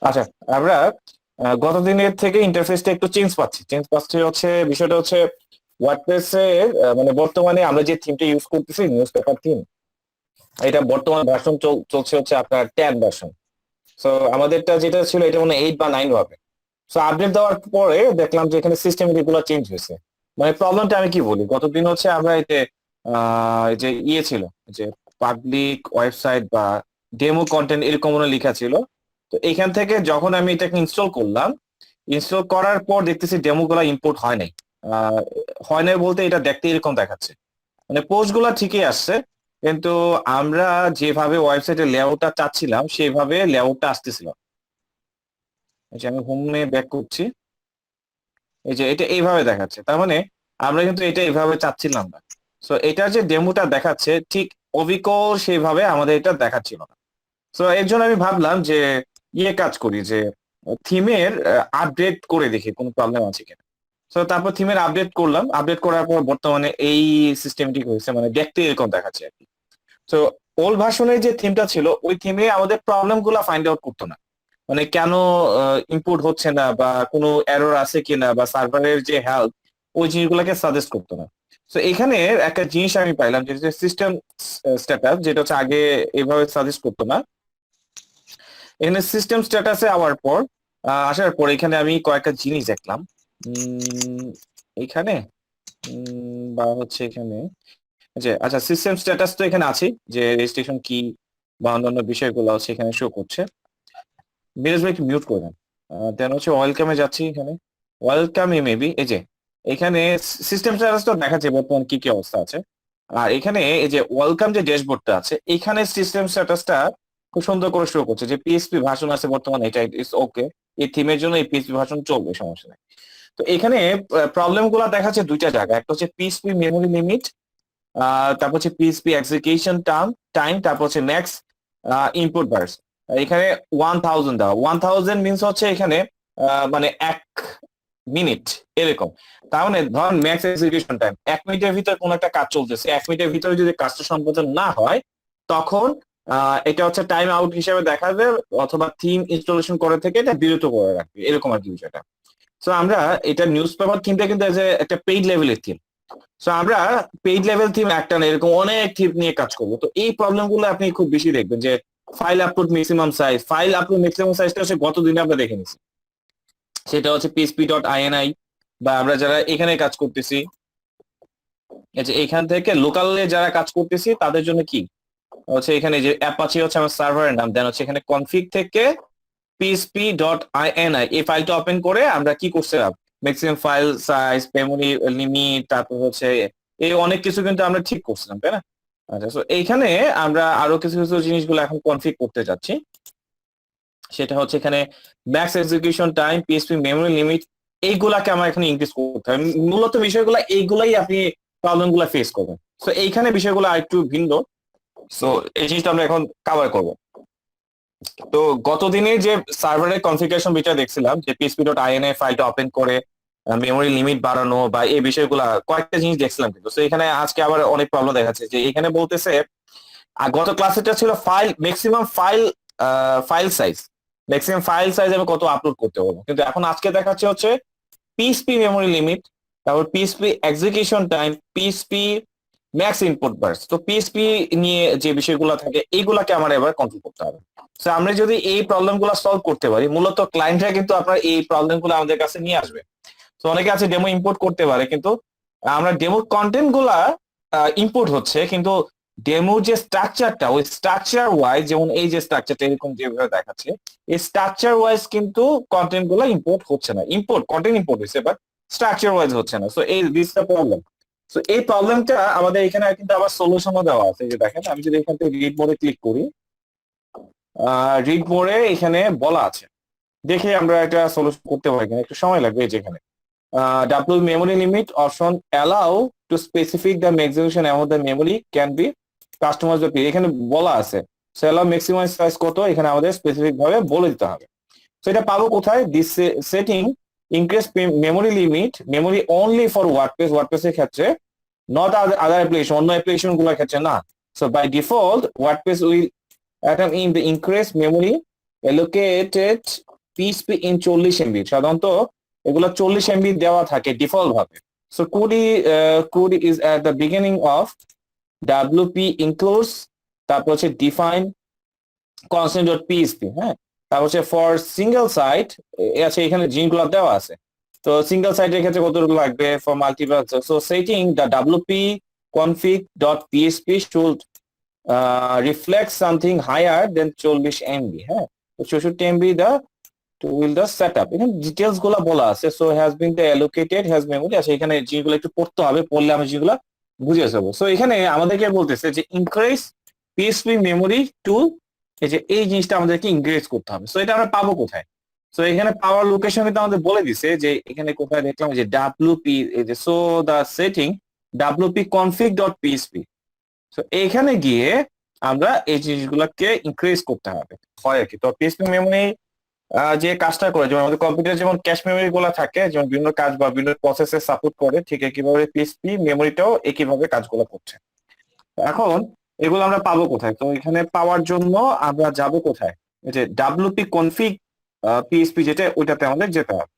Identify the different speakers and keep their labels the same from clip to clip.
Speaker 1: আচ্ছা, আমরা গত দিনের থেকে ইন্টারফেসটা একটু চেঞ্জ পাচ্ছি হচ্ছে বিষয়টা হচ্ছে ওয়ার্ডপ্রেস এর মানে বর্তমানে আমরা যে থিমটা ইউজ করতেছি নিউজ পেপার থিম, এটা বর্তমান ভার্সন চলছে হচ্ছে আপনার 10 ভার্সন। সো আমাদেরটা যেটা ছিল এটা মানে 8 বা 9 হবে। সো আপডেট দেওয়ার পরে দেখলাম যে এখানে সিস্টেমের এগুলো চেঞ্জ হয়েছে। মানে প্রবলেমটা আমি কি বলি, গতদিন হচ্ছে আমরা এতে এই যে ছিল যে পাবলিক ওয়েবসাইট বা ডেমো কন্টেন্ট এরকম মনে লেখা ছিল। তো এখান থেকে যখন আমি এটাকে ইনস্টল করলাম, ইনস্টল করার পর দেখতেছি ডেমো গুলা ইম্পোর্ট হয় নাই। আহ, হয় নাই বলতে এটা দেখতে এরকম দেখাচ্ছে, মানে পোস্ট গুলা ঠিকই আসছে, কিন্তু আমরা যেভাবে ওয়েবসাইটের লেআউটটা চাচ্ছিলাম সেভাবে লেআউটটা আসতেছিল না। এই যে আমি হোমে ব্যাক করছি, এই যে এটা এইভাবে দেখাচ্ছে, তার মানে আমরা কিন্তু এটা এইভাবে চাচ্ছিলাম না। সো এটার যে ডেমোটা দেখাচ্ছে ঠিক অবিকল সেইভাবে আমাদের এটা দেখাচ্ছিল না। সো এর জন্য আমি ভাবলাম যে কাজ করি যে থিমের আপডেট করে দেখি কোনো প্রবলেম আছে কিনা। তো তারপর থিমের আপডেট করলাম, আপডেট করার পর বর্তমানে এই সিস্টেমটিক হয়েছে, মানে দেখতে এরকম দেখাচ্ছে আর কি। তো ওল্ড ভার্সনের যে থিমটা ছিল ওই থিমে আমাদের প্রবলেম গুলা ফাইন্ড আউট করতো না, মানে কেন ইম্পোর্ট হচ্ছে না বা কোনো এরর আছে কিনা বা সার্ভারের যে হেলথ, ওই জিনিসগুলোকে সাজেস্ট করতো না। তো এখানে একটা জিনিস আমি পাইলাম যে সিস্টেম স্ট্যাটাস, যেটা হচ্ছে আগে এইভাবে সাজেস্ট করতো না। এখানে সিস্টেম স্ট্যাটাসে আসার পর এখানে আমি কয়েকটা জিনিস দেখলাম। উম, এখানে বা হচ্ছে এখানে যে আচ্ছা সিস্টেম স্ট্যাটাস তো এখানে আছে, যে রেজিস্ট্রেশন কি বা অন্যান্য বিষয়গুলো হচ্ছে এখানে শো করছে। মিরাজ ভাই একটু মিউট করে দেন। দেন হচ্ছে ওয়েলকামে যাচ্ছি, এখানে ওয়েলকামে মেবি এই যে এখানে সিস্টেম স্ট্যাটাস তো দেখাচ্ছে বর্তমান কি কি অবস্থা আছে। আর এখানে এই যে ওয়েলকাম যে ড্যাশবোর্ডটা আছে এখানে সিস্টেম স্ট্যাটাসটা খুব সুন্দর করে শো করছে যে পিএইচপি ভার্সন আছে বর্তমানে, এটা ইটস ওকে। এই থিমের জন্য এই পিএইচপি ভার্সন চলবে, সমস্যা নেই। তো এখানে প্রবলেম গুলা দেখাচ্ছে দুইটা জায়গায়, একটা হচ্ছে পিএইচপি মেমোরি লিমিট, তারপর হচ্ছে পিএইচপি এক্সিকিউশন টাইম, তারপর হচ্ছে ম্যাক্স ইনপুট বার্স। এখানে 1000 দেওয়া, 1000 মিনস হচ্ছে এখানে মানে 1 মিনিট এরকম। তার মানে ধরেন ম্যাক্স এক্সিকিউশন টাইম 1 মিনিটের ভিতরে কোন একটা কাজ চলতেছে, 1 মিনিটের ভিতরে যদি কাজটা সম্পাদন না হয় তখন এটা হচ্ছে টাইম আউট হিসেবে দেখাবে, অথবা থিম ইনস্টলেশন করে থেকে এটা বিরত করে রাখবে, এরকম আর কি বিষয়টা। তো আমরা এটা নিউজ পেপার থিমটা কিন্তু as a একটা পেইড লেভেলের থিম। সো আমরা পেইড লেভেল থিম একটা না, এরকম অনেক থিম নিয়ে কাজ করবো। তো এই প্রবলেম গুলো আপনি খুব বেশি দেখবেন যে ফাইল আপলোড ম্যাক্সিমাম সাইজটা হচ্ছে গত দিনে আমরা দেখে নিছি, সেটা হচ্ছে php.ini। বা আমরা যারা এখানে কাজ করতেছি, এই যে এখান থেকে লোকালে যারা কাজ করতেছি তাদের জন্য কি হচ্ছে এখানে যে অ্যাপাচি হচ্ছে আমার সার্ভারের নাম, দেন হচ্ছে এখানে কনফিগ থেকে php.ini এই ফাইলটা ওপেন করে আমরা কি করছিলাম, maximum file size, memory limit, তারপর হচ্ছে এই অনেক কিছু কিন্তু আমরা ঠিক করছিলাম, তাই না? আচ্ছা, তো এইখানে আমরা আরো কিছু কিছু জিনিসগুলো এখন কনফিগ করতে যাচ্ছি। সেটা হচ্ছে এখানে max execution time, PSP memory limit, এইগুলাকে আমার এখানে ইনক্রিজ করতে হবে। মূলত বিষয়গুলো এইগুলাই আপনি প্রবলেম গুলা ফেস করবেন। তো এইখানে বিষয়গুলো আরেকটু ভিন্ন। সো এই জিনিসটা আমরা এখন কভার করবো। তো গতদিনে যে সার্ভারের কনফিগারেশন বিষয় দেখছিলাম যে php.ini ফাইলটা ওপেন করে মেমোরি লিমিট বাড়ানো বা এই বিষয়গুলা কয়েকটা জিনিস দেখছিলাম, কিন্তু তো এখানে আজকে আবার অনেক প্রবলেম দেখাচ্ছে যে এখানে বলতেছে গত ক্লাসেটা ছিল ফাইল সাইজ আমি কত আপলোড করতে পারবো, কিন্তু এখন আজকে দেখাচ্ছে হচ্ছে পিএসপি মেমোরি লিমিট, তারপর PHP execution time, PHP max input vars. তো পিএসপি নিয়ে যে বিষয়গুলো থাকে এইগুলাকে আমার এবার কন্ট্রোল করতে হবে। তো আমরা যদি এই প্রবলেম গুলা সলভ করতে পারি, মূলত ক্লায়েন্টরা কিন্তু আপনার এই প্রবলেম গুলো আমাদের কাছে নিয়ে আসবে। তো অনেকে আছে ডেমো ইম্পোর্ট করতে পারে, কিন্তু আমরা ডেমোর কন্টেন্ট গুলা ইম্পোর্ট হচ্ছে, কিন্তু ডেমোর যে স্ট্রাকচারটা ওই স্ট্রাকচার ওয়াইজ, যেমন এই যে স্ট্রাকচারটা এরকম যেভাবে দেখাচ্ছে, এই স্ট্রাকচার ওয়াইজ কিন্তু কন্টেন্ট গুলা ইম্পোর্ট হচ্ছে না। কন্টেন্ট ইম্পোর্ট হচ্ছে বাট স্ট্রাকচার ওয়াইজ হচ্ছে না। সো এই দিস দ্য প্রবলেম। তো এই প্রবলেমটা আমাদের এখানে কিন্তু আবার সলিউশনও দেওয়া আছে, যে দেখেন আমি যদি এখান থেকে রিড মোডে ক্লিক করি, রিড মোডে এখানে বলা আছে, দেখে আমরা একটা সলিউশন করতে পারি কিনা, একটু সময় লাগবে। যেখানে W memory limit option allow to specific the maximization amount the memory can be customize the এখানে বলা আছে। সো অ্যালাউ ম্যাক্সিমাইজ সাইজ কত এখানে আমাদের স্পেসিফিক ভাবে বলে দিতে হবে। তো এটা পাবো কোথায়, this setting increase memory limit memory only for WordPress এর ক্ষেত্রে, নট আদার অ্যাপ্লিকেশন, অন্য অ্যাপ্লিকেশন গুলোর ক্ষেত্রে না। So by default WordPress will attempt in the increased memory allocated PHP in 40 MB, সাধারণত এগুলো 40 MB দেওয়া থাকে ডিফল্ট ভাবে। So code is at the beginning of WP includes, তারপর হচ্ছে ডিফাইন কনস্ট্যান্ট ডট পিএসপি, হ্যাঁ। তারপর হচ্ছে ফর সিঙ্গেল সাইট আছে, এখানে জিনগুলো দেওয়া আছে। তো সিঙ্গেল সাইটের ক্ষেত্রে কতটুকু লাগবে, for multiple, so setting the WP config dot PHP should reflect something higher then 40 MB, হ্যাঁ। তো 64 MB the to will the set up, এখানে ডিটেলস গুলো বলা আছে। So has been the allocated has memory, আচ্ছা এখানে যেগুলো একটু পড়তে হবে, পড়লে আমি যেগুলো বুঝে যাবো। সো এখানে আমাদেরকে বলতেছে যে ইনক্রিজ পিএসপি মেমোরি টু, এই যে এই জিনিসটা আমাদেরকে ইনক্রিজ করতে হবে। সো এটা আমরা পাবো কোথায়? সো এখানে পাওয়ার লোকেশন কিন্তু আমাদের বলে দিছে, যে এখানে কোথায় দেখলাম যে ডাব্লিউপি, এই যে so the setting WP config dot PHP. So এখানে গিয়ে আমরা এই জিনিসগুলোকে ইনক্রিজ করতে হবে হয় আর কি। তো পিএসপি মেমোরি যে কাজটা করে, যেমন আমাদের কম্পিউটার যেমন ক্যাশ মেমোরি গুলো থাকে, যেমন বিভিন্ন কাজ বা বিভিন্ন প্রসেসে সাপোর্ট করে, ঠিক একইভাবে পিএসপি মেমোরিটাও একইভাবে কাজগুলো করছে। এখন এগুলো আমরা পাবো কোথায়? তো এখানে পাওয়ার জন্য আমরা যাব কোথায়? এই যে ডাব্লিউপি কনফিগ পিএসপি, যেটা ওইটাতে আমাদের যেতে হবে।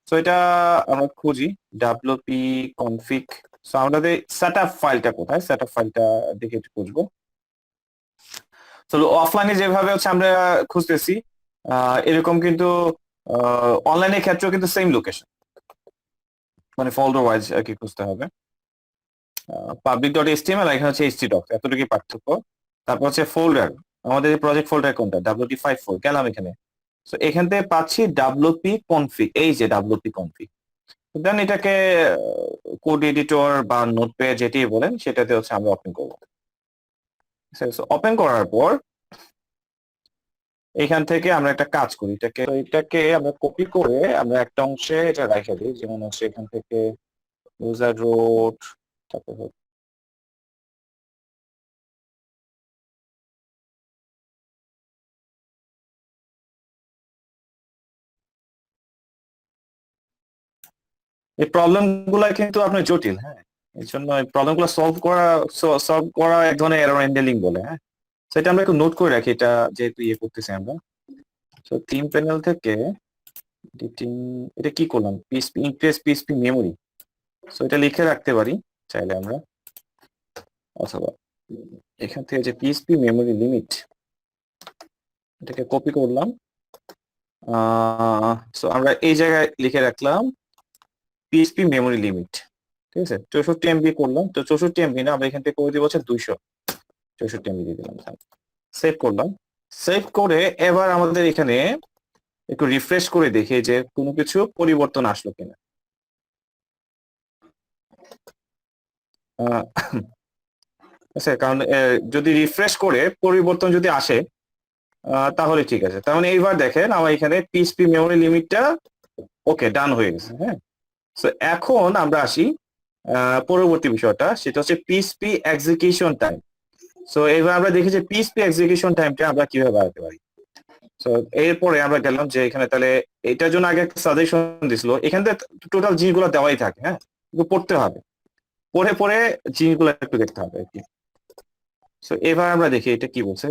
Speaker 1: তো এটা আমরা খুঁজি ডাব্লিউপি কনফিগ। সো আমাদের সেটআপ ফাইলটা কোথায়, সেটআপ ফাইলটা দেখে একটু খুঁজবো। তো অফলাইনে যেভাবে হচ্ছে আমরা খুঁজতেছি, এরকম কিন্তু অনলাইনের ক্ষেত্রেও কিন্তু সেম লোকেশন, মানে ফোল্ডার ওয়াইজ আর কি খুঁজতে হবে। পাবলিক ডট এইচটিএমএল, এখানে হচ্ছে htdocs, এতটুকুই পার্থক্য। তারপর হচ্ছে ফোল্ডার, আমাদের প্রজেক্ট ফোল্ডার কোনটা, wt54 গেলাম এখানে। তো এখান থেকে পাচ্ছি ডাব্লিউপি কনফিগ, এই যে ডাব্লিউপি কনফিগ। দেন এটাকে কোড এডিটর বা নোটপ্যাড যেটি বলেন সেটাতে হচ্ছে আমরা ওপেন করবো। ওপেন করার পর এখান থেকে আমরা একটা কাজ করি, এটাকে আমরা কপি করে আমরা একটা অংশে এটা রেখে দিই, যেমন হচ্ছে এখান থেকে ইউজার রোড, তারপর এই প্রবলেম গুলা কিন্তু আপনার জটিল, হ্যাঁ। এই জন্য এই প্রবলেম গুলো সলভ করা এক ধরনের এরর হ্যান্ডলিং বলে, হ্যাঁ। সেটা আমরা একটু নোট করে রাখি, এটা যেহেতু ইয়ে করতেছি আমরা। তো থিম প্যানেল থেকে এডিটিং, এটা কি করলাম, PSP increase PSP memory. So এটা লিখে রাখতে পারি চাইলে আমরা, অথবা এখান থেকে যে পিএসপি মেমোরি লিমিট, এটাকে কপি করলাম। সো আমরা এই জায়গায় লিখে রাখলাম পিএসপি মেমোরি লিমিট, ঠিক আছে। 64 MB করলাম, তো 64 MB না, আমরা এখান থেকে করে দিব হচ্ছে 264 MB দিয়ে দিলাম, সেভ করলাম। সেভ করে এবার আমাদের এখানে একটু রিফ্রেশ করে দেখি যে কোনো কিছু পরিবর্তন আসলো কিনা। আচ্ছা, কারণ যদি রিফ্রেশ করে পরিবর্তন যদি আসে তাহলে ঠিক আছে। তার মানে এইবার দেখেন আমার এখানে পিএসপি মেমোরি লিমিটটা ওকে ডান হয়ে গেছে, হ্যাঁ। তো এখন আমরা আসি পরবর্তী বিষয়টা, সেটা হচ্ছে পিএসপি এক্সিকিউশন টাইম। সো এবার আমরা দেখি যে পিএসপি এক্সিকিউশন টাইমটা আমরা কিভাবে বাড়াতে পারি। তো এরপরে আমরা গেলাম যে এখানে, তাহলে এটার জন্য আগে একটা সাজেশন দিছিল, এখান থেকে টোটাল জিনিসগুলো দেওয়াই থাকে, হ্যাঁ, পড়তে হবে, পড়ে পড়ে জিনিসগুলো একটু দেখতে হবে আর কি। তো এবার আমরা দেখি এটা কি বলছে।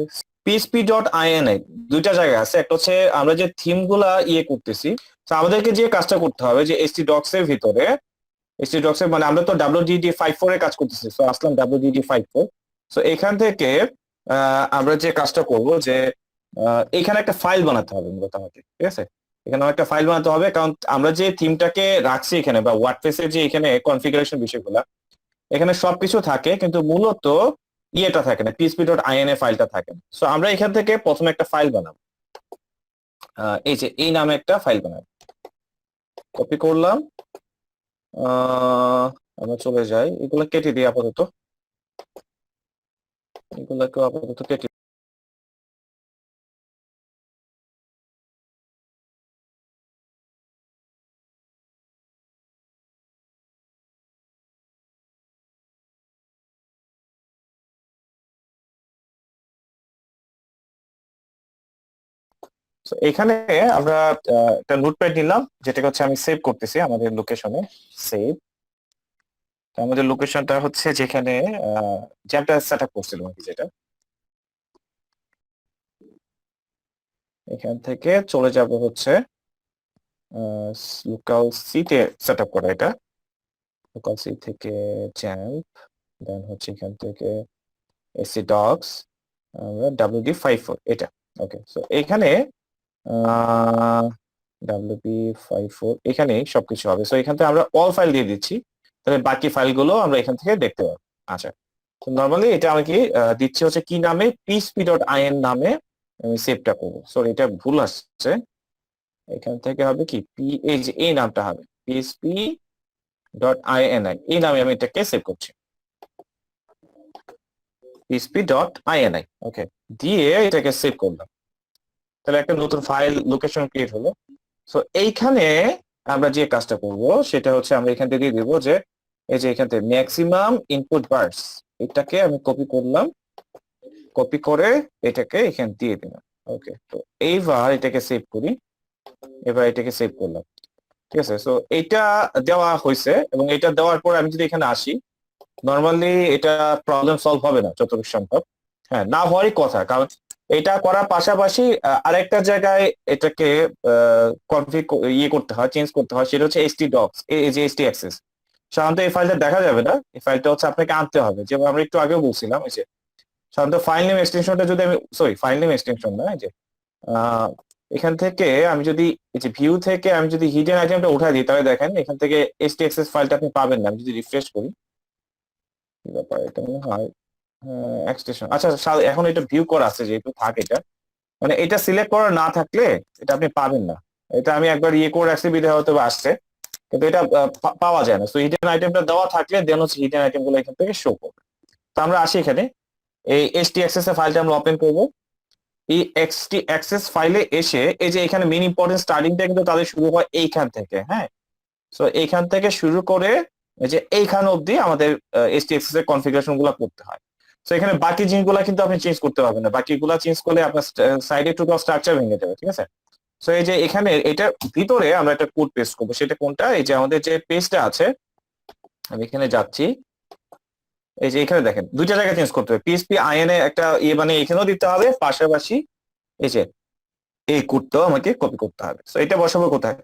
Speaker 1: পিএসপি ডট আইএনআই দুইটা জায়গায় আছে, একটা হচ্ছে আমরা যে থিম গুলা ইয়ে করতেছি, তো আমাদেরকে যে কাজটা করতে হবে যে htdocs এর ভিতরে, htdocs এর মানে আমরা তো WDD54 এর কাজ করতেছি, তো আসলাম WDD54। তো এখান থেকে আমরা যে কাজটা করব যে এখানে একটা ফাইল বানাতে হবে মূলত আমাকে, ঠিক আছে। এখানে একটা ফাইল বানাতে হবে, কারণ আমরা যে থিমটাকে রাখছি এখানে, বা ওয়ার্ডপ্রেসের যে এখানে কনফিগারেশন বিষয়গুলা, এখানে সবকিছু থাকে কিন্তু মূলত ইয়েটা থাকে না, php.ini ফাইলটা থাকে না। সো আমরা এখান থেকে প্রথমে একটা ফাইল বানাবো, এই যে এই নামে একটা ফাইল বানাবো। কপি করলাম, আমরা চলে যাই, এগুলো কেটে দিই আপাতত, এগুলোকে আপাতত কেটে। So, এখানে আমরা একটা নোটপ্যাড নিলাম, যেটাকে হচ্ছে আমি সেভ করতেছি আমাদের লোকেশনে। সেভ, আমাদের লোকেশনটা হচ্ছে যেখানে জ্যামটা সেট আপ করছিলাম আর কি, যেটা এখান থেকে চলে যাব হচ্ছে লোকাল সি তে সেট আপ করা এটা, লোকাল সি থেকে জ্যাম্প, দেন হচ্ছে এখান থেকে এসি ডগস, আমরা WD54 এটা। ওকে, সো এখানে WP54 এখানে সবকিছু হবে। সো এখান থেকে আমরা অল ফাইল দিয়ে দিচ্ছি, তাহলে বাকি ফাইলগুলো আমরা এখান থেকে দেখতে পাবো। আচ্ছা, তো নরমালি এটা আমি কি দিচ্ছি হচ্ছে কি নামে, php.in নামে আমি সেভটা করবো। সরি, এটা ভুল আসছে, এখান থেকে হবে কি এই নামটা হবে php.ini, এই নামে আমি এটাকে সেভ করছি, php.ini। ওকে, দিয়ে এটাকে সেভ করলাম, তাহলে একটা নতুন ফাইল লোকেশন ক্রিয়েট হলো। সো এইখানে আমরা যে কাজটা করব সেটা হচ্ছে আমরা এখান থেকে দিয়ে দিব যে এই যে এখান থেকে ম্যাক্সিমাম ইনপুট বার্স, এটাকে আমি কপি করলাম, কপি করে এটাকে এখানে দিয়ে দিলাম। ওকে, তো এইবার এটাকে সেভ করি, এবার এটাকে সেভ করলাম, ঠিক আছে। সো এটা দেওয়া হয়েছে, এবং এটা দেওয়ার পর আমি যদি এখানে আসি, নর্মালি এটা প্রবলেম সলভ হবে না যতটুকু সম্ভব, হ্যাঁ, না হওয়ারই কথা, কারণ এটা করার পাশাপাশি আরেকটা জায়গায় এটাকে কনফিগ করতে হয়, চেঞ্জ করতে হয়, সেটা হচ্ছে ht docs, এই যে ht access। সাধারণত এই ফাইলটা দেখা যাবে না, এই ফাইলটা হচ্ছে আপনাকে আনতে হবে, যেমন আমরা একটু আগেও বলছিলাম। এই যে সাধারণত ফাইল নেম এক্সটেনশনটা যদি আমি, সরি, ফাইল নেম এক্সটেনশন না, এই যে আহ, এখান থেকে আমি যদি এই যে ভিউ থেকে আমি যদি হিডেন আইটেমটা উঠাই দিই, তাহলে দেখেন এখান থেকে ht access ফাইলটা আপনি পাবেন না। আমি যদি রিফ্রেশ করি, কি ব্যাপার, এটা মনে হয় এক্সটেনশন, আচ্ছা, এখন এটা ভিউ করা আছে যেহেতু, থাক এটা, মানে এটা সিলেক্ট করা না থাকলে এটা আপনি পাবেন না। এটা আমি একবার করে রাখছি বিধায় হয়তো বা আসছে, কিন্তু এটা পাওয়া যায় না। তো হিডেন আইটেমটা দেওয়া থাকলে দেন হচ্ছে হিডেন আইটেম গুলো এখান থেকে শো করবে। তো আমরা আসি এখানে, এই ht access এর ফাইলটা আমরা ওপেন করব। এই ht access ফাইলে এসে এই যে এখানে মেইন ইম্পর্টেন্ট স্টার্টিংটা কিন্তু তাদের শুরু হয় এইখান থেকে, হ্যাঁ। সো এইখান থেকে শুরু করে এই যে এইখান অবধি আমাদের ht access এর কনফিগারেশন গুলো করতে হয়। তো এখানে বাকি জিনিসগুলো কিন্তু আপনি চেঞ্জ করতে পারবেন না, বাকিগুলা চেঞ্জ করলে আপনার সাইডে টোটাল স্ট্রাকচার ভেঙে যাবে, ঠিক আছে। সো এই যে এখানে এটার ভিতরে আমরা একটা কোড পেস্ট করবো, সেটা কোনটা, এই যে আমাদের যে পেজটা আছে, আমি এখানে যাচ্ছি, এই যে এখানে দেখেন দুইটা জায়গায় চেঞ্জ করতে হবে, পিএসপি আইএন এ একটা মানে এখানেও দিতে হবে, পাশাপাশি এই যে এই কোডটাও আমাকে কপি করতে হবে। সো এটা বসাবো কোথায়,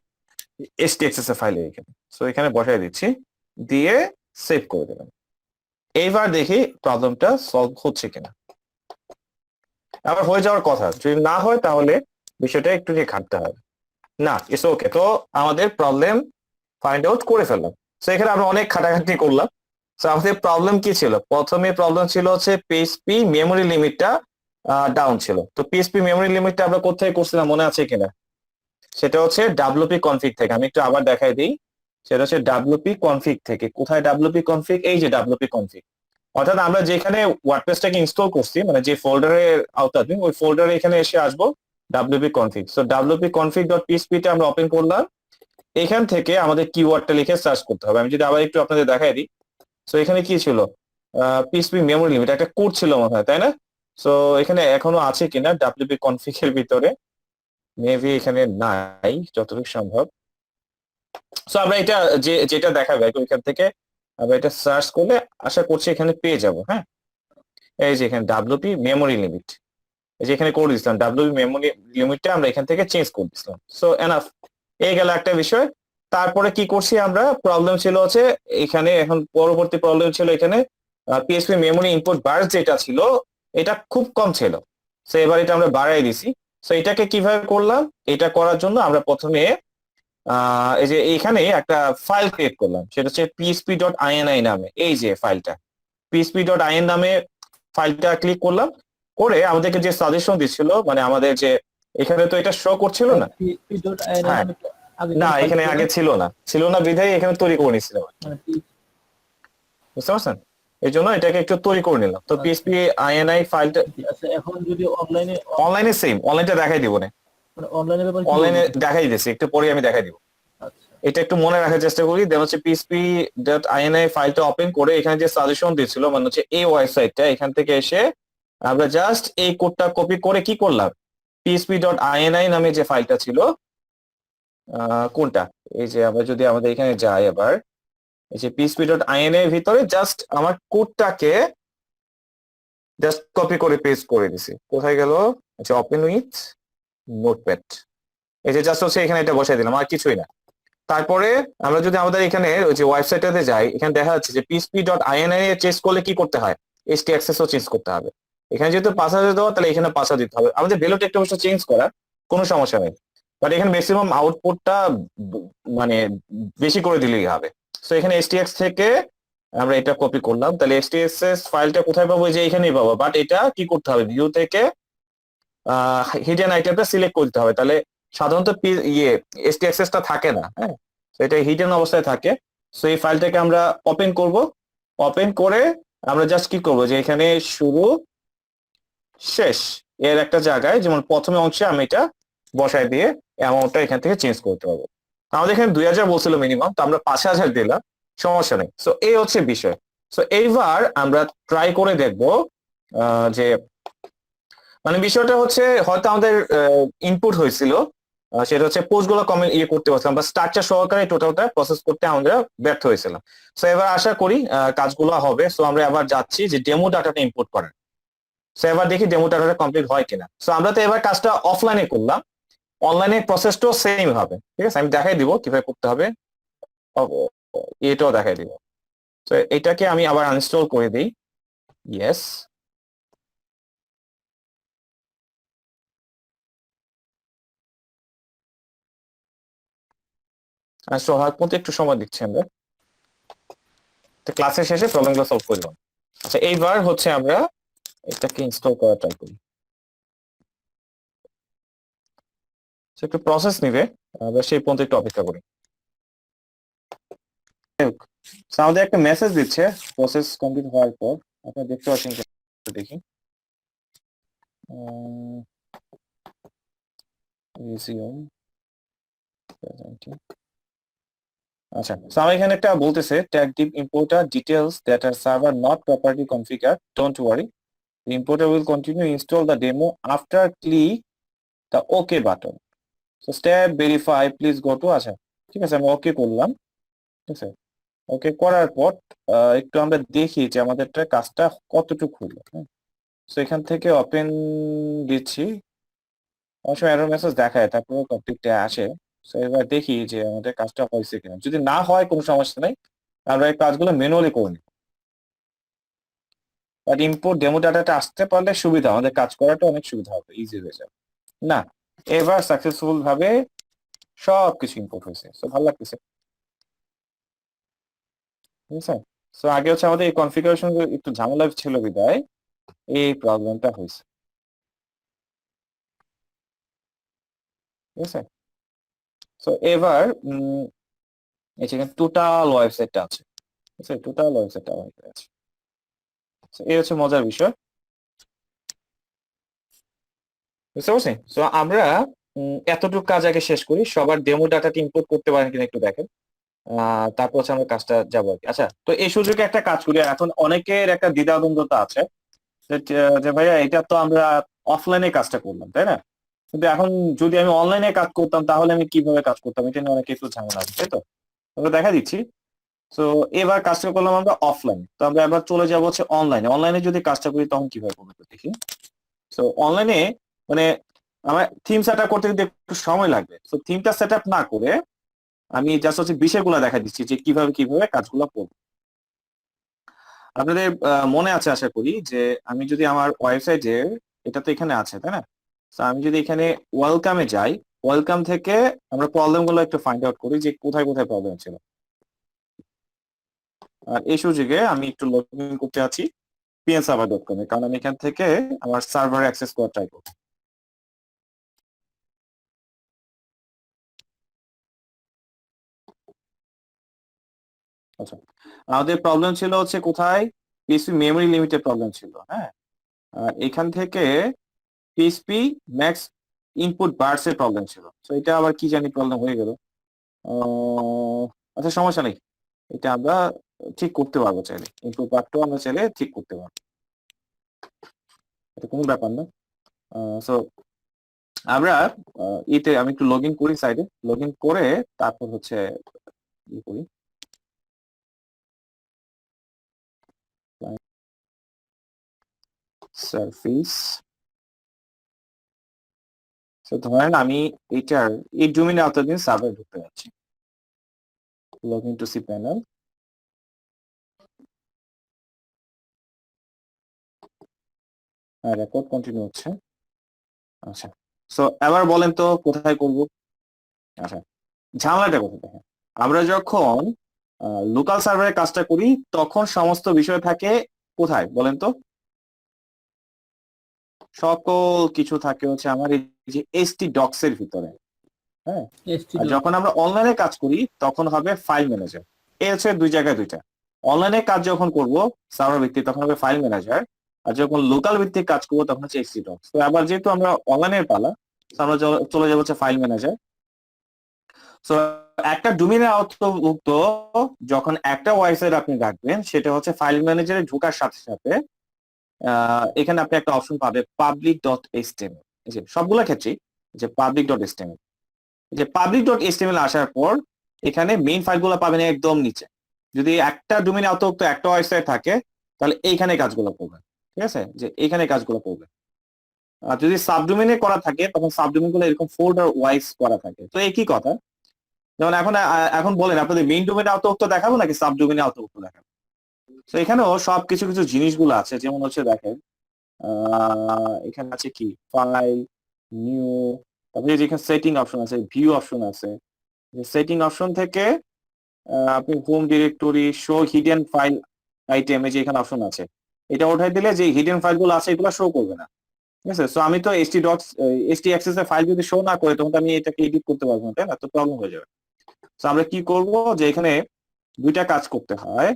Speaker 1: এসটিএক্সএস এর ফাইলে এখানে। সো এখানে বসাই দিচ্ছি, দিয়ে সেভ করে দেবেন। এইবার দেখি প্রবলেমটা সলভ হচ্ছে কিনা। আবার হয়ে যাওয়ার কথা, যদি না হয় তাহলে বিষয়টা একটু নিয়ে খাটতে হবে। না, ইটস ওকে। তো আমাদের প্রবলেম ফাইন্ড আউট করে ফেললাম। তো এখানে আমরা অনেক খাটাখাটি করলাম। তো আমাদের প্রবলেম কি ছিল, প্রথমে প্রবলেম ছিল হচ্ছে পিএসপি মেমোরি লিমিটটা ডাউন ছিল। তো পিএসপি মেমোরি লিমিটটা আমরা কোথায় করছিলাম মনে আছে কিনা, সেটা হচ্ছে ডাব্লিউপি কনফিগ থেকে। আমি একটু আবার দেখাই দিই, সেটা হচ্ছে ডাব্লিউপি কনফিগ থেকে। কোথায় ডাব্লিউপি কনফিগ, এই যে ডাব্লিউপি কনফিগ, অর্থাৎ আমরা যেখানে ওয়ার্ডপ্রেসটাকে ইনস্টল করছি, মানে যে ফোল্ডারের আওতাধীন, ওই ফোল্ডারে এখানে এসে আসবো WP config. So WP config dot PSP টা আমরা ওপেন করলাম, এখান থেকে আমাদের কিওয়ার্ডটা লিখে সার্চ করতে হবে। আমি যদি আবার একটু আপনাদের দেখাই দিই, সো এখানে কি ছিল, পিএসপি মেমোরি লিমিট একটা কোড ছিল মনে হয়, তাই না? সো এখানে এখনো আছে কিনা ডাব্লিউপি কনফিগ এর ভিতরে, মেবি এখানে নাই যতটুকু সম্ভব। সো আমরা এটা যেটা দেখাবে ওইখান থেকে আমরা এটা সার্চ করলে আশা করছি এখানে পেয়ে যাব। হ্যাঁ, এই যে এখানে ডাব্লিউপি মেমোরি লিমিট, এই যে এখানে করে দিচ্ছিলাম ডাব্লিউপি মেমোরি লিমিটটা আমরা এখান থেকে চেঞ্জ করে দিচ্ছিলাম। সো এনাফ, এই গেল একটা বিষয়। তারপরে কি করছি আমরা, প্রবলেম ছিল হচ্ছে এখানে, এখন পরবর্তী প্রবলেম ছিল এখানে পিএসপি মেমোরি ইনপুট বার্স যেটা ছিল এটা খুব কম ছিল। সো এবার এটা আমরা বাড়াই দিছি। সো এটাকে কিভাবে করলাম, এটা করার জন্য আমরা প্রথমে এই যে এখানে একটা ফাইল ক্রিয়েট করলাম, সেটা হচ্ছে php.ini নামে, এই যে ফাইলটা php.in নামে ফাইলটা ক্লিক করলাম, করে আমাদেরকে যে সাজেশন দিচ্ছিল, মানে আমাদের যে এখানে তো এটা শো করছিল না, হ্যাঁ, না এখানে আগে ছিল না বিধায় এখানে তৈরি করে নিয়েছিলাম, বুঝতে পারছেন? এই জন্য এটাকে একটু তৈরি করে নিলাম। তো পিএসপি আইএনআই ফাইলটা
Speaker 2: এখন যদি
Speaker 1: অনলাইনে সেম, অনলাইনটা দেখাই দিব না, অনলাইনে দেখাই দিতেছি, একটু পরে আমি দেখাই দিব। এটা একটু মনে রাখার চেষ্টা করি। দেন হচ্ছে php.ini ফাইলটা ওপেন করে এখানে যে সাজেশন দিয়েছিল, মানে হচ্ছে এই ওয়েবসাইটটা, এখান থেকে এসে আমরা জাস্ট এই কোডটা কপি করে কি করলাম, php.ini নামে যে ফাইলটা ছিল, কোনটা, এই যে আমরা যদি আমাদের এখানে যাই আবার, এই যে php.ini এর ভিতরে জাস্ট আমার কোডটাকে জাস্ট কপি করে পেস্ট করে দিছি। কোথায় গেল, আচ্ছা, ওপেন উইথ নোটপ্যাড, এই যে জাস্ট হচ্ছে এখানে এটা বসাই দিলাম, আর কিছুই না। তারপরে আমরা যদি আমাদের এখানে ওই যে ওয়েবসাইটটাতে যাই, এখানে দেখা যাচ্ছে যে php.ini এ চেঞ্জ করলে কি করতে হয়, htaccess ও চেঞ্জ করতে হবে। এখানে যেহেতু 5,000 দেওয়া, তাহলে এখানে 5,000 দিতে হবে। আমাদের ভ্যালুটা একটু অবশ্য চেঞ্জ করা, কোনো সমস্যা নেই, বাট এখানে ম্যাক্সিমাম আউটপুটটা মানে বেশি করে দিলেই হবে। সো এখানে htx থেকে আমরা এটা কপি করলাম, তাহলে htaccess ফাইলটা কোথায় পাবো, এই যে এখানেই পাবো, বাট এটা কি করতে হবে, ভিউ থেকে হিডেন আইটেমটা সিলেক্ট করতে হবে। তাহলে সাধারণত htaccess টা থাকে না, হ্যাঁ, তো এটা হিডেন অবস্থায় থাকে। সো এই ফাইলটাকে আমরা ওপেন করব, ওপেন করে আমরা জাস্ট কি করব, যে এখানে শুরু শেষ এর একটা জায়গায়, যেমন প্রথমে অংশে আমি এটা বসায় দিয়ে অ্যামাউন্টটা এখান থেকে চেঞ্জ করতে পারবো। আমাদের এখানে 2,000 বলছিল মিনিমাম, তো আমরা 5,000 দিলাম, সমস্যা নেই। সো এই হচ্ছে বিষয়। সো এইবার আমরা ট্রাই করে দেখবো যে মানে বিষয়টা হচ্ছে হয়তো আমাদের ইনপুট হয়েছিল, সেটা হচ্ছে পোস্ট গুলো কমেন্ট করতে পারছিলাম বা স্ট্রাকচার সহকারে টোটালটা প্রসেস করতে আমরা ব্যর্থ হয়েছিলাম। সো এবার আশা করি কাজগুলো হবে। সো আমরা এবার যাচ্ছি যে ডেমো ডাটাটা ইম্পোর্ট করার। সো এবার দেখি ডেমো ডাটাটা কমপ্লিট হয় কিনা। সো আমরা তো এবার কাজটা অফলাইনে করলাম, অনলাইনে প্রসেসটাও সেম হবে, ঠিক আছে, আমি দেখাই দিব কিভাবে করতে হবে, এটাও দেখাই দিব। তো এটাকে আমি আবার আনইনস্টল করে দিই, ইয়েস। আনইনস্টল হওয়ার পর্যন্ত একটু সময় দিচ্ছি আমরা, ক্লাসের শেষে প্রবলেমগুলো সলভ করলাম। আচ্ছা, এইবার হচ্ছে আমরা এটাকে ইনস্টল করা ট্রাই করি। একটু প্রসেস নিবে, আমরা সেই পর্যন্ত একটু অপেক্ষা করি। আমাদের একটা মেসেজ দিচ্ছে প্রসেস কমপ্লিট হওয়ার পর, আপনারা দেখতে পাচ্ছেন, দেখি রিজিউম প্রেজেন্টিং। আচ্ছা, আমার এখানে একটা বলতেছে tag deep importer details that are server not properly configure, don't worry, the importer will continue install the demo after click the OK button. So step verify, please go to, আচ্ছা ঠিক আছে, আমি ওকে করলাম, ঠিক আছে। ওকে করার পর একটু আমরা দেখি যে আমাদের কাজটা কতটুকু হলো। তো এখান থেকে ওপেন দিচ্ছি, অবশ্য এরর মেসেজ দেখায়, তারপরে কমপ্লিটে আসে। তো এবার দেখি যে আমাদের কাজটা হয়েছে কিনা, যদি না হয় কোনো সমস্যা নেই, আমরা এই কাজগুলো ম্যানুয়ালি করে নিই। বাট ইম্পোর্ট ডেমো ডাটাটা আসতে পারলে সুবিধা, আমাদের কাজ করাটা অনেক সুবিধা হবে, ইজি হয়ে যাবে। না, এবার সাকসেসফুল ভাবে সবকিছু ইম্পোর্ট হয়েছে, তো ভালো লাগতেছে, ঠিক আছে। তো আগে হচ্ছে আমাদের এই কনফিগারেশন একটু ঝামেলা ছিল বিদায় এই প্রবলেমটা হয়েছে, ঠিক আছে। তো এবার এই যে টোটাল ওয়েবসাইটটা আছে, ঠিক আছে, টোটাল ওয়েবসাইটটা হয়ে গেছে। তো এই হচ্ছে মজার বিষয়, বুঝতে পারছি। তো আমরা এতটুকু কাজ আগে শেষ করি, সবার ডেমো ডাটাটা ইম্পোর্ট করতে পারেন কিনা একটু দেখেন, তারপর হচ্ছে আমরা কাজটা যাবো আর কি। আচ্ছা, তো এই সুযোগে একটা কাজ করি, এখন অনেকের একটা দ্বিধাদ্বন্দ্বতা আছে যে যে ভাইয়া এটা তো আমরা অফলাইনে কাজটা করলাম, তাই না, কিন্তু এখন যদি আমি অনলাইনে কাজ করতাম তাহলে আমি কিভাবে কাজ করতাম, এটা নিয়ে অনেকে একটু ঝামেলা আছে, তাই তো। আমরা দেখা দিচ্ছি। তো এবার কাজটা করলাম আমরা অফলাইন, তো আমরা এবার চলে যাবো হচ্ছে অনলাইনে। অনলাইনে যদি কাজটা করি তখন কিভাবে করবো একটু দেখি। তো অনলাইনে মানে আমার থিম সেট আপ করতে কিন্তু একটু সময় লাগবে, তো থিমটা সেট আপ না করে আমি জাস্ট হচ্ছে বিষয়গুলো দেখা দিচ্ছি যে কিভাবে কিভাবে কাজগুলো করবো। আপনাদের মনে আছে আশা করি যে আমি যদি আমার ওয়েবসাইটে, এটা তো এখানে আছে তাই না, তো আমি যদি এখানে ওয়েলকামে যাই, ওয়েলকাম থেকে আমরা প্রবলেম গুলো একটু ফাইন্ড আউট করি যে কোথায় কোথায় প্রবলেম ছিল। আর এই সুযোগে আমি একটু লগ ইন করতে আছি pnserver.com এ, কারণ আমি এখান থেকে আমার সার্ভার অ্যাক্সেস করার ট্রাই করব। আচ্ছা, আমাদের প্রবলেম ছিল হচ্ছে কোথায়, পিএসপি মেমরি লিমিটেড প্রবলেম ছিল, হ্যাঁ। আর এখান থেকে পিএসপি ম্যাক্স ইনপুট বার্স এর প্রবলেম ছিল, তো এটা আবার কি জানি প্রবলেম হয়ে গেল। আচ্ছা, সমস্যা নেই, এটা আমরা ঠিক করতে পারবো চাইলে, ইনপুট বারটাও আমরা চাইলে ঠিক করতে পারবো, এটা কোনো ব্যাপার না। সো আমরা এতে আমি একটু লগ ইন করি, সাইডে লগ ইন করে তারপর হচ্ছে ই করি, সার্ভিস তো ধরেন আমি এটার এই ডোমেইনে এতদিন সার্ভার ঢুকতে যাচ্ছি, log in to cPanel, record continue হচ্ছে। আচ্ছা, সো এবার বলেন তো কোথায় করব? আচ্ছা, ঝামেলাটা কোথায় দেখেন, আমরা যখন লোকাল সার্ভারে কাজটা করি তখন সমস্ত বিষয় থাকে কোথায় বলেন তো? সকল কিছু থাকে হচ্ছে আমার এই যে এসটি ডক্স এর ভিতরে। হ্যাঁ, আর যখন আমরা অনলাইনে কাজ করি তখন হবে ফাইল ম্যানেজার। এই হচ্ছে দুই জায়গায় দুইটা। অনলাইনে কাজ যখন করব সার্ভার ভিত্তিক তখন হবে ফাইল ম্যানেজার, আর যখন লোকাল ভিত্তিক কাজ করবো তখন হচ্ছে এসটি ডক্স। তো আবার যেহেতু আমরা অনলাইনের পালা, তো আমরা চলে যাবো হচ্ছে ফাইল ম্যানেজার। সো একটা ডোমেইনের আওতাভুক্ত যখন একটা ওয়েবসাইট আপনি রাখবেন সেটা হচ্ছে ফাইল ম্যানেজারে ঢোকার সাথে সাথে এখানে আপনি একটা অপশন পাবে পাবলিক ডট এইচটিএমএল। যে সবগুলো ক্ষেত্রেই যে পাবলিক ডট এইচটিএমএল, যে পাবলিক ডট এইচটিএমএল আসার পর এখানে মেইন ফাইলগুলো পাবেন একদম নিচে। যদি একটা ডোমেইনে আওতাভুক্ত একটা ওয়েবসাইট থাকে তাহলে এইখানে কাজগুলো করবেন, ঠিক আছে, যে এইখানে কাজগুলো করবেন। আর যদি সাবডোমেইনে করা থাকে তখন সাবডোমেইন গুলো এরকম ফোল্ডার ওয়াইজ করা থাকে। তো একই কথা, যেমন এখন বলেন আপনাদের মেইন ডোমেইনে আওতাভুক্ত দেখাবো নাকি সাব ডোমেইনে আওতাভুক্ত দেখাবো? তো এখানেও সব কিছু কিছু জিনিসগুলো আছে, যেমন হচ্ছে দেখেন এখানে আছে কি ফাইল, নিউ, তারপরে যেখানে সেটিং অপশন আছে, ভিউ অপশন আছে। সেটিং অপশন থেকে আপনি home directory, show hidden file item, যে এখানে অপশন আছে, এটা ওঠাই দিলে যে হিডেন ফাইলগুলো আছে এগুলো শো করবে না। ঠিক আছে, সো আমি তো এসটি অ্যাক্সেস এর ফাইল যদি শো না করে তখন তো আমি এটাকে এডিট করতে পারবো না, তাই না? তো প্রবলেম হয়ে যাবে। তো আমরা কি করব, যে এখানে দুইটা কাজ করতে হয়।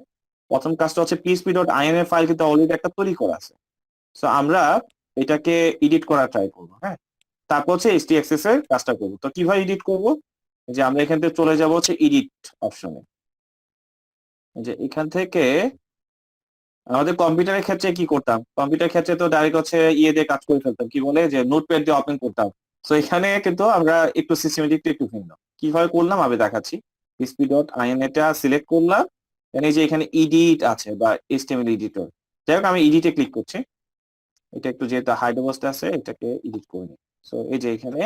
Speaker 1: প্রথম কাজটা হচ্ছে পিএসপি ডট আইএন এর ফাইল কিন্তু অলরেডি একটা তৈরি করা আছে, সো আমরা এটাকে এডিট করা ট্রাই করবো। হ্যাঁ, তারপর হচ্ছে এসটিএক্সএস এর কাজটা করবো। তো কিভাবে এডিট করব, যে আমরা এখান থেকে চলে যাব হচ্ছে এডিট অপশনে। যে এখান থেকে আমাদের কম্পিউটারের ক্ষেত্রে কি করতাম, কম্পিউটার ক্ষেত্রে তো ডাইরেক্ট হচ্ছে ইয়ে দিয়ে কাজ করে ফেলতাম, কি বলে যে নোটপ্যাড দিয়ে ওপেন করতাম। তো এখানে কিন্তু আমরা একটু সিস্টেমেটিক একটু ভিন্ন। কিভাবে করলাম আমি দেখাচ্ছি। পিএসপি ডট আইএন এটা সিলেক্ট করলাম, এই যে এখানে এডিট আছে বা এইচটিএমএল এডিটর। যাই হোক আমি এডিটে ক্লিক করছি। এটা একটু যেহেতু হাইড অবস্থা আছে এটাকে এডিট করে নিই। সো এই যে এখানে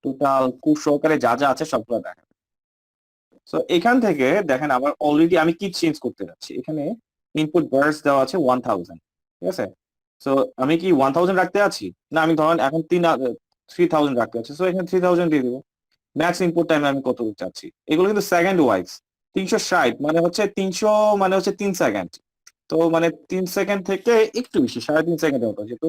Speaker 1: টোটাল খুব সহকারে যা যা আছে সবগুলো দেখা। সো এখান থেকে দেখেন আমার অলরেডি আমি কি চেঞ্জ করতে যাচ্ছি। এখানে ইনপুট বার্স দেওয়া আছে 1000, ঠিক আছে। সো আমি কি 1000 রাখতে আছি, না আমি ধরেন এখন 3000 রাখতে আছি, সো এখানে 3000 দিয়ে দেবো। ম্যাক্স ইনপুট টাইম আমি কত চাচ্ছি, এগুলো কিন্তু সেকেন্ড ওয়াইজ। 360 মানে হচ্ছে 300 মানে হচ্ছে 3 সেকেন্ড। তো মানে 3 সেকেন্ড থেকে একটু বেশি, 3.5 সেকেন্ডের মতো, যেহেতু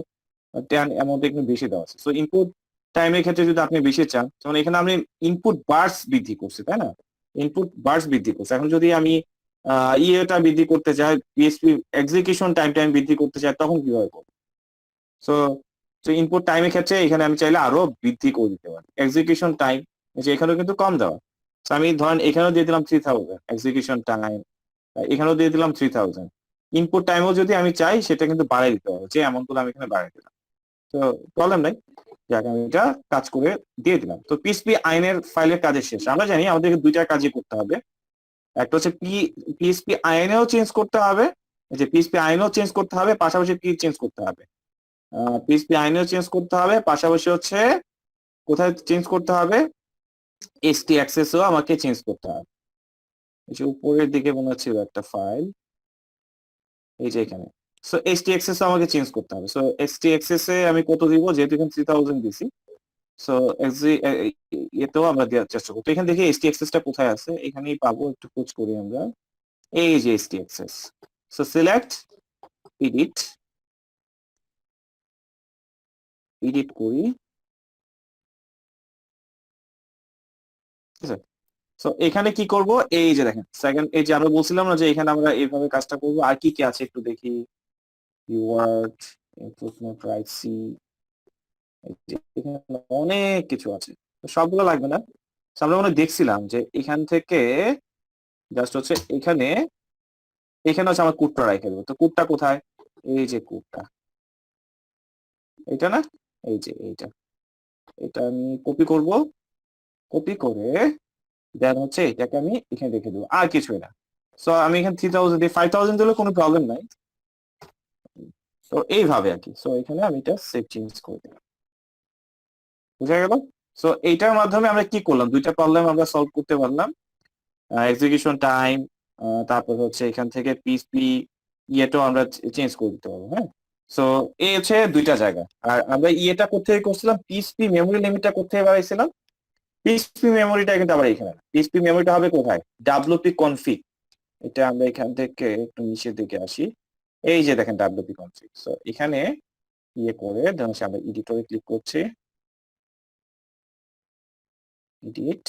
Speaker 1: টেন অ্যামাউন্ট একটু বেশি দেওয়া আছে। সো ইনপুট টাইমের ক্ষেত্রে যদি আপনি বেশি চান, যেমন এখানে আমি ইনপুট বার্স বৃদ্ধি করছি, তাই না? ইনপুট বার্স বৃদ্ধি করছি। এখন যদি আমি ইয়েটা বৃদ্ধি করতে চাই, পিএসপি এক্সিকিউশন টাইম বৃদ্ধি করতে চাই, তখন কিভাবে করবো? সো ইনপুট টাইমের ক্ষেত্রে এখানে আমি চাইলে আরো বৃদ্ধি করে দিতে পারি। এক্সিকিউশন টাইম, যে এখানেও কিন্তু কম দেওয়া। তো আমি ধরেন এখানেও দিয়ে দিলাম 3000 এক্সিকিউশন টাইম, এখানেও দিয়ে দিলাম 3000। ইনপুট টাইমও যদি আমি চাই সেটা কিন্তু বাড়াই দিতে হবে, যে অ্যামাউন্ট গুলো আমি এখানে বাড়াই দিলাম। তো প্রবলেম নাই, যাক আমি এটা কাজ করে দিয়ে দিলাম। তো পিএসপি আইনের ফাইলের কাজের শেষ। আমরা জানি আমাদেরকে দুইটা কাজই করতে হবে। একটা হচ্ছে পিএসপি আইনেও চেঞ্জ করতে হবে, যে পিএসপি আইনেও চেঞ্জ করতে হবে, পাশাপাশি কি চেঞ্জ করতে হবে, পিএসপি আইনেও চেঞ্জ করতে হবে, পাশাপাশি হচ্ছে কোথায় চেঞ্জ করতে হবে, এসটি অ্যাক্সেসও আমাকে চেঞ্জ করতে হবে। এই যে উপরের দিকে মনে হচ্ছে একটা ফাইল, এই যে এখানে। সো এসটি অ্যাক্সেস আমাকে চেঞ্জ করতে হবে। সো এসটি অ্যাক্সেস এ আমি কত দিব, যেহেতু এখানে 3000 দিছি। সো এতেও আমরা দেওয়ার চেষ্টা করবো। তো এখান থেকে এসটি অ্যাক্সেসটা কোথায় আছে, এখানেই পাবো, একটু খোঁজ করি আমরা। এই যে ST access. So select, edit, edit করি, ঠিক আছে। সো এখানে কি করব, এই যে দেখেন সেকেন্ড, এই যে আমরা বলছিলাম না যে এখানে আমরা এইভাবে কাজটা করব। আর কি কি আছে একটু দেখি। কিওয়ার্ড, ইমপ্রুভমেন্ট, রাইট সি, এখানে অনেক কিছু আছে। তো সবগুলো লাগবে না। So আমরা মনে হয় দেখছিলাম যে এখান থেকে জাস্ট হচ্ছে এখানে, এখানে হচ্ছে আমার কোডটা রেখে দেবো। তো কোডটা কোথায়, এই যে কোডটা, এটা না, এই যে এইটা, এটা আমি কপি করব। কপি করে দেন হচ্ছে এটাকে আমি এখানে রেখে দেবো, আর কিছুই না। সো আমি এখানে 3000 দিয়ে 5000 দিলে কোনো প্রবলেম নাই। তো এইভাবে আর কি। সো এখানে আমি এটা সেভ চেঞ্জ করে দিলাম, বুঝা গেল? সো এইটার মাধ্যমে আমরা কি করলাম, দুইটা প্রবলেম আমরা সলভ করতে পারলাম। এক্সিকিউশন টাইম, তারপর হচ্ছে এখান থেকে পিএইচপি ইয়েটাও আমরা চেঞ্জ করে দিতে পারবো। হ্যাঁ, সো এই হচ্ছে দুইটা জায়গা। আর আমরা ইয়েটা কোথায় করছিলাম, পিএইচপি মেমোরি লিমিটটা কোথায় বাড়াইছিলাম? পিএইচপি মেমোরিটা কিন্তু আবার এখানে না, পিএইচপি মেমোরিটা হবে কোথায়, ডাব্লিউপি কনফিগ। এটা আমরা এখান থেকে একটু নিচের দিকে আসি, এই যে দেখেন ডাব্লিউপি কনফিগ। সো এখানে ইয়ে করে ধরুন আমরা এডিটরে ক্লিক করছি, এডিট,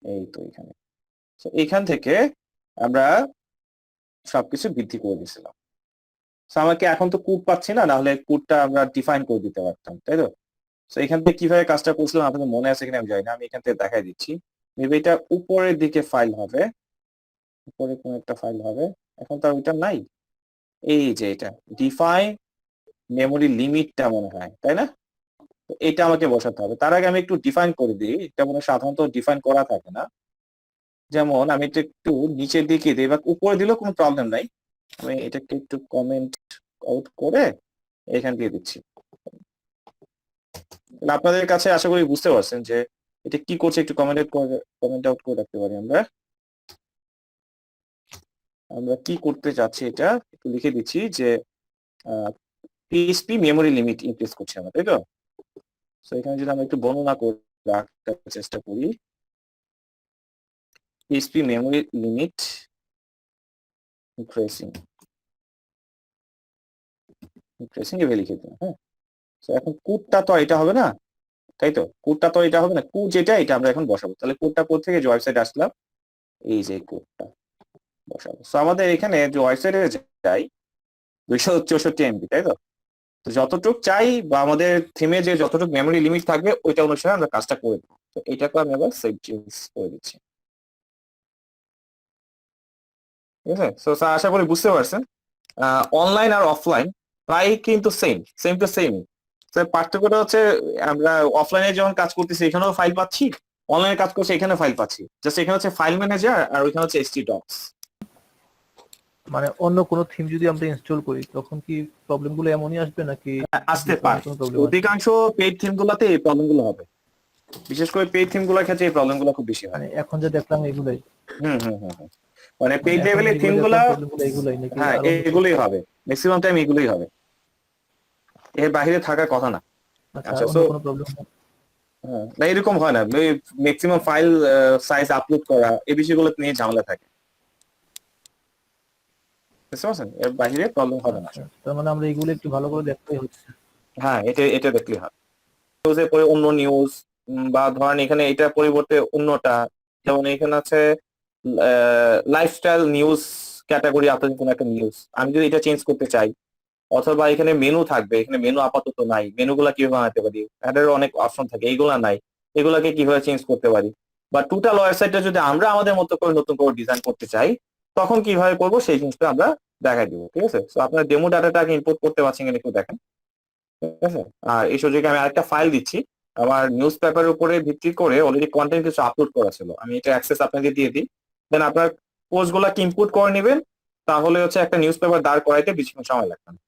Speaker 1: এই তো এখানে। তো এখান থেকে আমরা সবকিছু বৃদ্ধি করে দিয়েছিলাম। তো আমাকে এখন তো কোড পাচ্ছি না, নাহলে কোডটা আমরা ডিফাইন করে দিতে পারতাম, তাই তো? তো এখান থেকে কিভাবে কাজটা করছিলাম আপনাদের মনে আছে কিনা আমি জানি না, আমি এখান থেকে দেখাই দিচ্ছি। মেবি এটা উপরের দিকে ফাইল হবে, উপরে কোন একটা ফাইল হবে, এখন তো আর ওইটা নাই। এই যে এটা ডিফাইন মেমোরি লিমিটটা মনে হয়, তাই না? তো এটা আমাকে বসাতে হবে। তার আগে আমি একটু ডিফাইন করে দিই, এটা মনে হয় সাধারণত ডিফাইন করা থাকে না। যেমন আমি এটা একটু নিচের দিকে দিই বা উপরে দিলেও কোনো প্রবলেম নাই, আমি এটাকে একটু কমেন্ট আউট করে এখান দিয়ে দিচ্ছি। আপনাদের কাছে আশা করি বুঝতে পারছেন যে এটা কি করছে, একটু কমেন্ট আউট করে রাখতে পারি আমরা। আমরা কি করতে চাচ্ছি এটা একটু লিখে দিচ্ছি যে পিএইচপি মেমোরি লিমিট ইনক্রিজ করছে আমরা, তাই তো? সো এখানে যদি আমরা একটু বর্ণনা করে রাখার চেষ্টা করি, পিএইচপি মেমোরি লিমিট ইনক্রিজিং, এভাবে লিখে দিলাম। হ্যাঁ, তো এখন কোডটা তো এটা হবে না, তাই তো? কোডটা তো এটা হবে না, কোড যেটা এটা আমরা এখন বসাবো। তাহলে কোডটা কোথা থেকে, যে ওয়েবসাইট আসলাম, এই যে কোডটা বসাবো। সো আমাদের এখানে যে ওয়েবসাইটে যাই 264 এমবি, তাই তো? তো যতটুকু চাই বা আমাদের থিমে যে যতটুকু মেমোরি লিমিট থাকবে ওইটা অনুসারে আমরা কাজটা করে দেবো। তো এটাকে আমি আবার সেভ চেঞ্জ করে দিচ্ছি, ঠিক আছে? তো আশা করি বুঝতে পারছেন অনলাইন আর অফলাইন প্রায় কিন্তু সেম টু সেম। পার্থক্যটা হচ্ছে আমরা অফলাইনে যখন কাজ করতেছি এখানেও ফাইল পাচ্ছি, অনলাইনে কাজ করছি এখানে ফাইল পাচ্ছি, জাস্ট এখানে হচ্ছে ফাইল ম্যানেজার আর ওইখানে হচ্ছে htdocs।
Speaker 2: মানে অন্য কোনো থিম যদি আমরা ইনস্টল করি তখন কি প্রবলেম গুলো এমনই আসবে নাকি
Speaker 1: আসতে পারে, অধিকাংশ পেইড থিম গুলাতে এই প্রবলেম গুলো হবে, বিশেষ করে পেইড থিম গুলোর ক্ষেত্রে এই প্রবলেম গুলো খুব বেশি হয়।
Speaker 2: মানে এখন যে দেখলাম এগুলাই,
Speaker 1: মানে পেইড লেভেলে থিম গুলা,
Speaker 2: এগুলাই নাকি
Speaker 1: হ্যাঁ এগুলোই হবে, ম্যাক্সিমাম টাইম এগুলোই হবে, এর বাইরে থাকার কথা না। আচ্ছা,
Speaker 2: অন্য
Speaker 1: সো
Speaker 2: কোনো প্রবলেম
Speaker 1: না এরকম হয় না, ম্যাক্সিমাম ফাইল সাইজ আপলোড করা এই বিষয়গুলো নিয়ে ঝামেলা থাকে, বুঝতে পারছেন? এর বাইরে প্রবলেম হবে না।
Speaker 2: তার মানে আমরা এগুলো একটু ভালো করে দেখতেই হচ্ছে।
Speaker 1: হ্যাঁ, এটা দেখলেই হয়। নিউজের পরে অন্য নিউজ, বা ধরেন এখানে এটার পরিবর্তে অন্যটা, যেমন এখানে আছে লাইফস্টাইল নিউজ ক্যাটাগরি, আপনাদের কোনো একটা নিউজ আমি যদি এটা চেঞ্জ করতে চাই, অথবা এখানে মেনু থাকবে, এখানে মেনু আপাতত নাই, মেনুগুলা কিভাবে বানাতে পারি, এটারও অনেক অপশন থাকে, এইগুলা নাই, এগুলাকে কিভাবে চেঞ্জ করতে পারি, বা টোটাল ওয়েবসাইটটা যদি আমরা আমাদের মতো করে নতুন করে ডিজাইন করতে চাই তখন কিভাবে করব সেই জিনিসটা আমরা দেখাই দিব, ঠিক আছে? তো আপনার ডেমো ডাটাটাকে ইম্পোর্ট করতে পারছেন কিনা একটু দেখেন, ঠিক আছে? আর এই সুযোগে আমি আরেকটা ফাইল দিচ্ছি, আমার নিউজ পেপারের উপরে ভিত্তি করে অলরেডি কন্টেন্ট কিছু আপলোড করা ছিল, আমি এটা অ্যাক্সেস আপনাকে দিয়ে দিই, দেন আপনার পোস্ট গুলাকে ইম্পোর্ট করে নেবেন, তাহলে হচ্ছে একটা নিউজ পেপার দাঁড় করাইতে বেশিক্ষণ সময় লাগবে না।